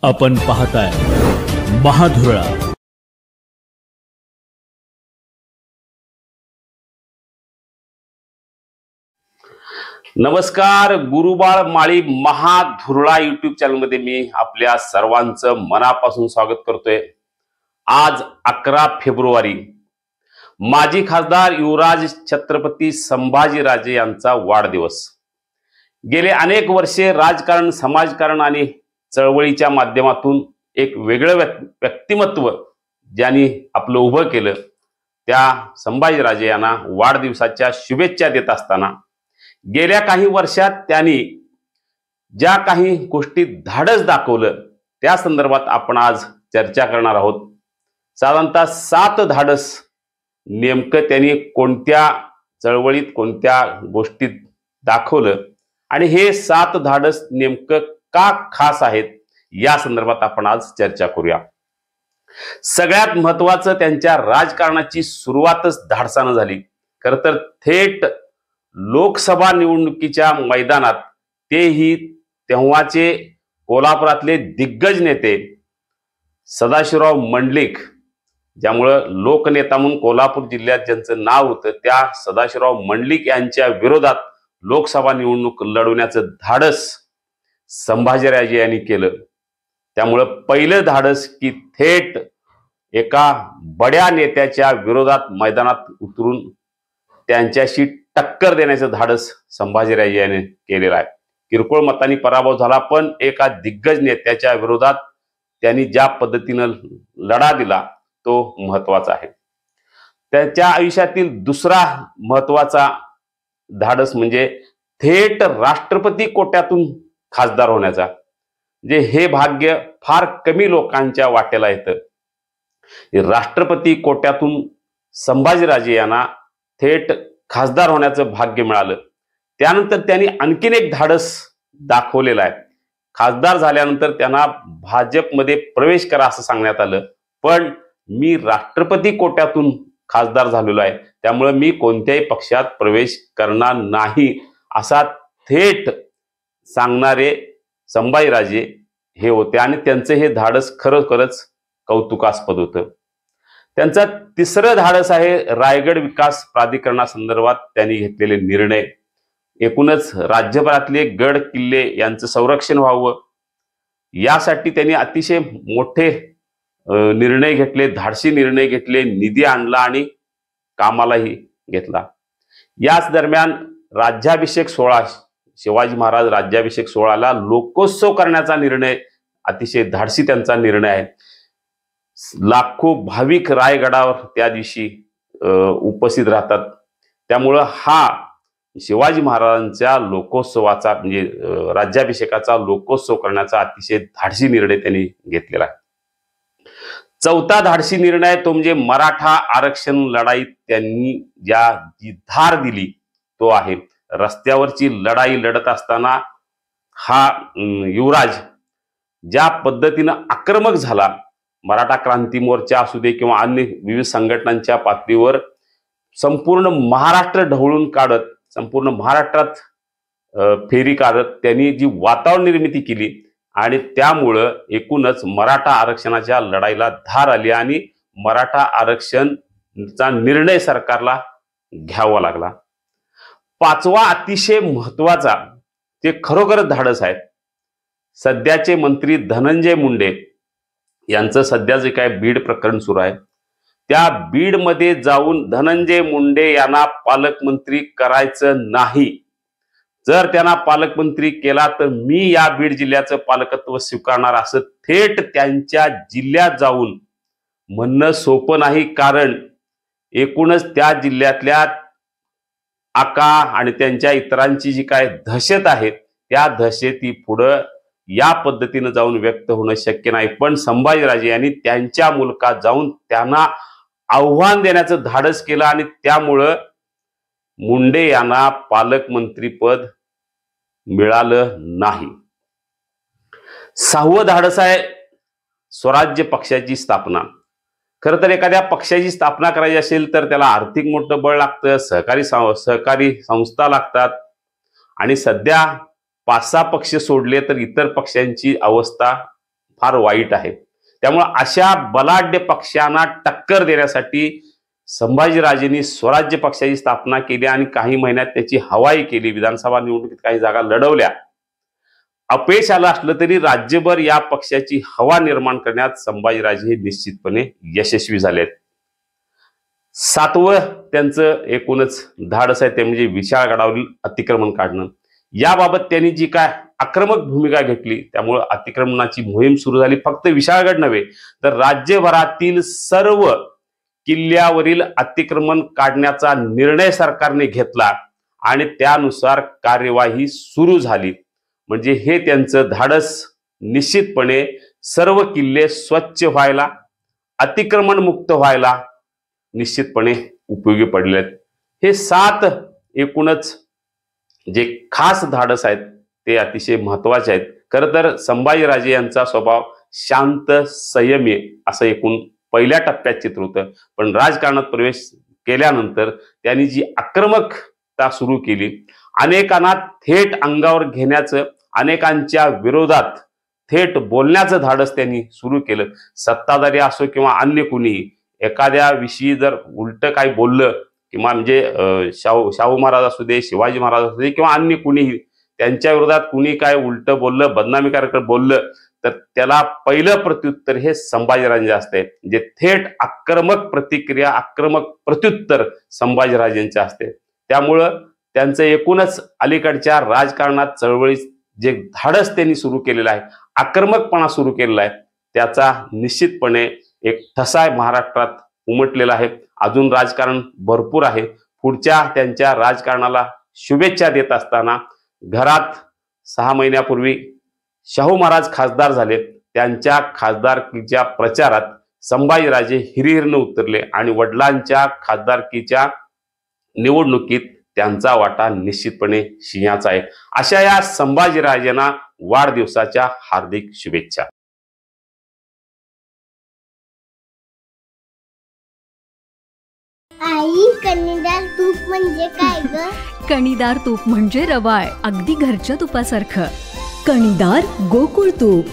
आपण पाहताय महाधुरा। नमस्कार, गुरुबाळ माळी महाधुरळा यूट्यूब चॅनल मध्ये मी आपल्या सर्वांचं मनापासून स्वागत करतोय। आज 11 फेब्रुवारी माजी खासदार युवराज छत्रपती संभाजीराजे यांचा वाढदिवस। गेले अनेक वर्षे राजकारण, समाजकारण आणि चळवळीच्या माध्यमातून एक वेगळं व्यक्तिमत्व ज्यांनी आपलं उभं केलं, त्या संभाजीराजे यांना वाढदिवसाच्या शुभेच्छा देत असताना गेल्या काही वर्षात त्यांनी ज्या काही गोष्टी धाडस दाखवलं त्या संदर्भात आपण आज चर्चा करणार आहोत। साधारणतः 7 धाडस नेमकं त्यांनी कोणत्या चळवळीत, कोणत्या गोष्टीत दाखवलं आणि हे 7 धाडस नेमकं का खास आहेत या संदर्भात आपण आज चर्चा करूया। सगळ्यात महत्त्वाचं, त्यांच्या राजकारणाची सुरुवातच धाडसानं झाली। खरं तर थेट लोकसभा निवडणुकीच्या मैदानात, तेही तेव्हाचे कोल्हापुरातले दिग्गज नेते सदाशिवराव मंडलिक, ज्यामुळं लोकनेता म्हणून कोल्हापूर जिल्ह्यात ज्यांचं नाव होतं, त्या सदाशिवराव मंडलिक यांच्या विरोधात लोकसभा निवडणूक लढवण्याचं धाडस संभाजीराजे यांनी केलं। त्यामुळं पहिलं धाडस की थेट एका बड्या नेत्याच्या विरोधात मैदानात उतरून त्यांच्याशी टक्कर देण्याचं धाडस संभाजीराजे यांनी केलेलं आहे। किरकोळ मतांनी पराभव झाला, पण एका दिग्गज नेत्याच्या विरोधात त्यांनी ज्या पद्धतीनं लढा दिला तो महत्त्वाचा आहे। त्याच्या आयुष्यातील दुसरा महत्त्वाचा धाडस म्हणजे थेट राष्ट्रपती कोट्यातून खासदार होण्याचा। जे हे भाग्य फार कमी लोकांच्या वाटेला येतं। राष्ट्रपती कोट्यातून संभाजीराजे यांना थेट खासदार होण्याचं भाग्य मिळालं। त्यानंतर त्यांनी आणखीन एक धाडस दाखवलेलं आहे। खासदार झाल्यानंतर त्यांना भाजपमध्ये प्रवेश करा असं सांगण्यात आलं, पण मी राष्ट्रपती कोट्यातून खासदार झालेलो आहे, त्यामुळे मी कोणत्याही पक्षात प्रवेश करणार नाही असा थेट सांगणारे संभाजीराजे हे होते आणि त्यांचं हे धाडस खरोखरच कौतुकास्पद होतं। त्यांचा तिसरं धाडस आहे रायगड विकास प्राधिकरणासंदर्भात त्यांनी घेतलेले निर्णय। एकूणच राज्यभरातले गड किल्ले यांचं संरक्षण व्हावं यासाठी त्यांनी अतिशय मोठे निर्णय घेतले, धाडसी निर्णय घेतले, निधी आणला आणि कामालाही घेतला। याच दरम्यान राज्याभिषेक सोहळा, शिवाजी महाराज राज्याभिषेक सोहळ्याला लोकोत्सव करण्याचा निर्णय अतिशय धाडसी त्यांचा निर्णय आहे। लाखो भाविक रायगडावर त्या दिवशी उपस्थित राहतात, त्यामुळं हा शिवाजी महाराजांच्या लोकोत्सवाचा म्हणजे राज्याभिषेकाचा लोकोत्सव करण्याचा अतिशय धाडसी निर्णय त्यांनी घेतलेला आहे। चौथा धाडसी निर्णय तो म्हणजे मराठा आरक्षण लढाईत त्यांनी जी धार दिली तो आहे। रस्त्यावरची लढाई लढत असताना हा युवराज ज्या पद्धतीनं आक्रमक झाला, मराठा क्रांती मोर्चा असू दे किंवा अन्य विविध संघटनांच्या पातळीवर संपूर्ण महाराष्ट्र ढवळून काढत, संपूर्ण महाराष्ट्रात फेरी काढत त्यांनी जी वातावरण निर्मिती केली आणि त्यामुळं एकूणच मराठा आरक्षणाच्या लढाईला धार आली आणि मराठा आरक्षणचा निर्णय सरकारला घ्यावा लागला। पाचवा अतिशय महत्त्वाचा, ते खरोखर धाडस आहे। सध्याचे मंत्री धनंजय मुंडे यांचं सध्या जे काय बीड प्रकरण सुरू आहे, त्या बीडमध्ये जाऊन धनंजय मुंडे यांना पालकमंत्री करायचं नाही, जर त्यांना पालकमंत्री केला तर मी या बीड जिल्ह्याचं पालकत्व स्वीकारणार असं थेट त्यांच्या जिल्ह्यात जाऊन म्हणणं सोपं नाही। कारण एकूणच त्या जिल्ह्यातल्या आका आणि त्यांच्या इतरांची जी काय दहशत आहे, त्या दहशती पुढं या पद्धतीनं जाऊन व्यक्त होणं शक्य नाही। पण संभाजीराजे यांनी त्यांच्या मुलकात जाऊन त्यांना आव्हान देण्याचं धाडस केलं आणि त्यामुळं मुंडे यांना पालकमंत्रीपद मिळालं नाही। 6वं धाडस आहे स्वराज्य पक्षाची स्थापना। खरं तर एखाद्या पक्षाची स्थापना करायची असेल तर त्याला आर्थिक मोठं बळ लागतं, सहकारी संस्था लागतात आणि सध्या 5-6 पक्ष सोडले तर इतर पक्षांची अवस्था फार वाईट आहे. त्यामुळे अशा बलाढ्य पक्षांना टक्कर देण्यासाठी संभाजीराजेंनी स्वराज्य पक्षाची स्थापना केली आणि काही महिन्यात त्याची हवाई केली. विधानसभा निवडणुकीत काही जागा लढवल्या. अपयश आलं असलं तरी राज्यभर या पक्षाची हवा निर्माण करण्यात संभाजीराजे हे निश्चितपणे यशस्वी झालेत. 7वं त्यांचं एकूणच धाडस आहे ते म्हणजे विशाळगडावरील अतिक्रमण काढणं. याबाबत त्यांनी जी काय आक्रमक भूमिका घेतली त्यामुळे अतिक्रमणाची मोहीम सुरू झाली. फक्त विशाळगड नव्हे तर राज्यभरातील सर्व किल्ल्यावरील अतिक्रमण काढण्याचा निर्णय सरकारने घेतला आणि त्यानुसार कार्यवाही सुरू झाली. म्हणजे हे त्यांचं धाडस निश्चितपणे सर्व किल्ले स्वच्छ व्हायला, अतिक्रमण मुक्त व्हायला निश्चितपणे उपयोगी पडले. हे 7 एकूणच जे खास धाडस आहेत ते अतिशय महत्वाचे आहेत. खरं तर संभाजीराजे यांचा स्वभाव शांत संयमी असं एकूण पहिल्या टप्प्यात चित्र होतं. पण राजकारणात प्रवेश केल्यानंतर त्यांनी जी आक्रमकता सुरू केली, अनेकांना थेट अंगावर घेण्याचं, अनेकांच्या विरोधात थेट बोलण्याचं धाडस त्यांनी सुरू केलं. सत्ताधारी असो किंवा अन्य कुणीही एखाद्या विषयी जर उलट काही बोललं किंवा म्हणजे शाहू महाराज असू दे, शिवाजी महाराज असू दे किंवा अन्य कुणीही त्यांच्या विरोधात कुणी काय उलट बोललं, बदनामीकारक बोललं तर त्याला पहिलं प्रत्युत्तर हे संभाजीराजे असते. म्हणजे थेट आक्रमक प्रतिक्रिया, आक्रमक प्रत्युत्तर संभाजीराजेंचे असते. त्यामुळं त्यांचं एकूणच अलीकडच्या राजकारणात चळवळीत जे धाडस त्यांनी सुरू केलेलं आहे, आक्रमकपणा सुरू केलेला आहे, त्याचा निश्चितपणे एक ठसा महाराष्ट्रात उमटलेला आहे. अजून राजकारण भरपूर आहे. पुढच्या त्यांच्या राजकारणाला शुभेच्छा देत असताना घरात 6 महिन्यापूर्वी शाहू महाराज खासदार झाले. त्यांच्या खासदारकीच्या प्रचारात संभाजीराजे हिरिहिरने उतरले आणि वडिलांच्या खासदारकीच्या निवडणुकीत त्यांचा वाटा निश्चितपणे सिंहाचा आहे. अशा या संभाजीराजेंना वाढदिवसाच्या हार्दिक शुभेच्छा. आई, कणीदार तूप म्हणजे काय ग? कणीदार तूप म्हणजे रवाळ, अगदी घरच्या तुपासारखं. कणीदार गोकुळ तूप.